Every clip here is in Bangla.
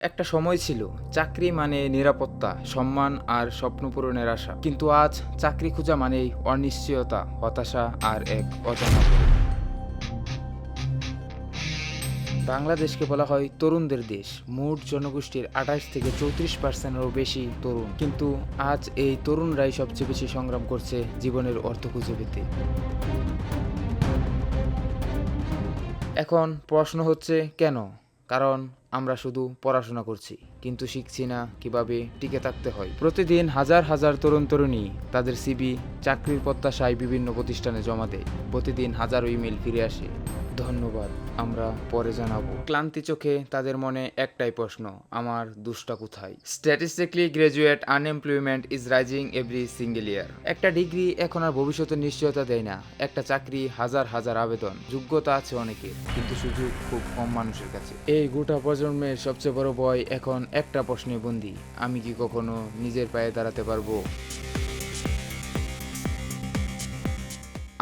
একটা সময় ছিল চাকরি মানে নিরাপত্তা, সম্মান আর স্বপ্ন পূরণের আশা। কিন্তু আজ চাকরি খোঁজা মানেই অনিশ্চয়তা, হতাশা আর এক অজানা ভয়। বাংলাদেশকে বলা হয় তরুণদের দেশ। মোট জনগোষ্ঠীর 28 থেকে 34%-এরও বেশি তরুণ। কিন্তু আজ এই তরুণরাই সবচেয়ে বেশি সংগ্রাম করছে জীবনের অর্থ খুঁজে পেতে। এখন প্রশ্ন হচ্ছে কেন? কারণ আমরা শুধু পড়াশোনা করছি কিন্তু শিখছি না কিভাবে টিকে থাকতে হয়। প্রতিদিন হাজার হাজার তরুণ তরুণী তাদের সিভি চাকরির প্রত্যাশায় বিভিন্ন প্রতিষ্ঠানে জমা দেয়। প্রতিদিন হাজারো ইমেল ফিরে আসে, ধন্যবাদ, আমরা পরে জানাবো। ক্লান্তি চোখে তাদের মনে একটাই প্রশ্ন, আমার দুষ্টা কোথায়? Statistically graduate unemployment is rising every single year. একটা ডিগ্রি এখন আর ভবিষ্যতের নিশ্চয়তা দেয় না। একটা চাকরি হাজার হাজার আবেদন, যোগ্যতা আছে অনেকের কিন্তু সুযোগ খুব কম মানুষের কাছে। এই গোটা প্রজন্মের সবচেয়ে বড় ভয় এখন একটা প্রশ্নে বন্দী, আমি কি কখনো নিজের পায়ে দাঁড়াতে পারবো?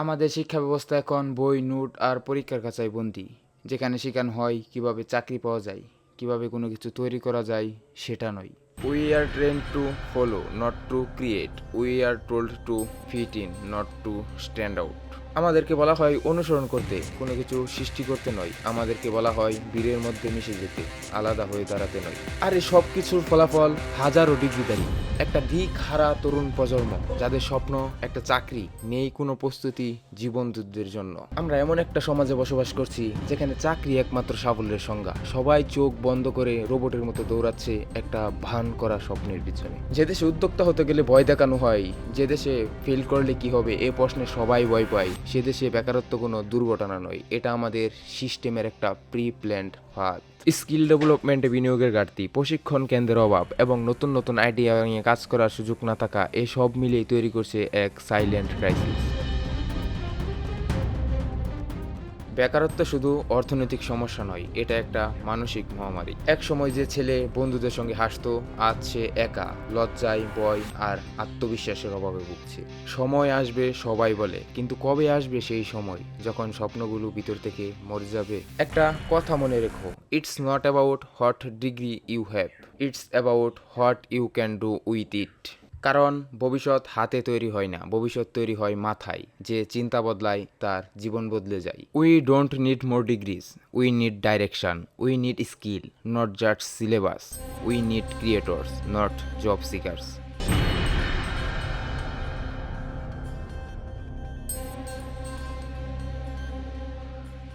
আমাদের শিক্ষা ব্যবস্থা এখন বই, নোট আর পরীক্ষার খাঁচায় বন্দি, যেখানে শেখানো হয় কিভাবে চাকরি পাওয়া যায়, কিভাবে কোনো কিছু তৈরি করা যায় সেটা নয়। We are train to follow, not to create. We are told to fit in, not to stand out. আমাদেরকে বলা হয় অনুসরণ করতে, কোনো কিছু সৃষ্টি করতে নয়। আমাদেরকে বলা হয় ভিড়ের মধ্যে মিশে যেতে, আলাদা হয়ে দাঁড়াতে নয়। আর এই সব কিছুর ফলাফল হাজারো ডিগ্রিদারি। একটা দিক হারা তরুণ প্রজন্ম যাদের স্বপ্ন একটা চাকরি, নেই কোনো প্রস্তুতি জীবন যুদ্ধের জন্য। আমরা এমন একটা সমাজে বসবাস করছি যেখানে চাকরি একমাত্র সাফল্যের সংজ্ঞা। সবাই চোখ বন্ধ করে রোবটের মতো দৌড়াচ্ছে একটা ভান করা স্বপ্নের পিছনে। যে দেশে উদ্যোক্তা হতে গেলে ভয় দেখানো হয়, যে দেশে ফেল করলে কি হবে এ প্রশ্নে সবাই ভয় পায়, সে দেশে বেকারত্ব কোনো দুর্ঘটনা নয়, এটা আমাদের সিস্টেমের একটা প্রি প্ল্যান্ড ফাঁদ। স্কিল ডেভেলপমেন্টে বিনিয়োগের ঘাটতি, প্রশিক্ষণ কেন্দ্রের অভাব এবং নতুন নতুন আইডিয়া নিয়ে কাজ করার সুযোগ না থাকা, এসব মিলিয়ে তৈরি করছে এক সাইলেন্ট ক্রাইসিস। বেকারত্ব শুধু অর্থনৈতিক সমস্যা নয়, এটা একটা মানসিক মহামারী। এক সময় যে ছেলে বন্ধুদের সঙ্গে হাসতো, আজ সে একা, লজ্জায়, ভয় আর আত্মবিশ্বাসের অভাবে ভুগছে। সময় আসবে সবাই বলে, কিন্তু কবে আসবে সেই সময় যখন স্বপ্নগুলো ভিতর থেকে মরে যাবে? একটা কথা মনে রেখো, it's not about what degree you have, it's about what you can do with it. কারণ ভবিষ্যৎ হাতে তৈরি হয় না, ভবিষ্যৎ তৈরি হয় মাথায়। যে চিন্তা বদলায় তার জীবন বদলে যায়। We don't need more degrees, we need direction. We need skill, not just syllabus. We need creators, not job seekers.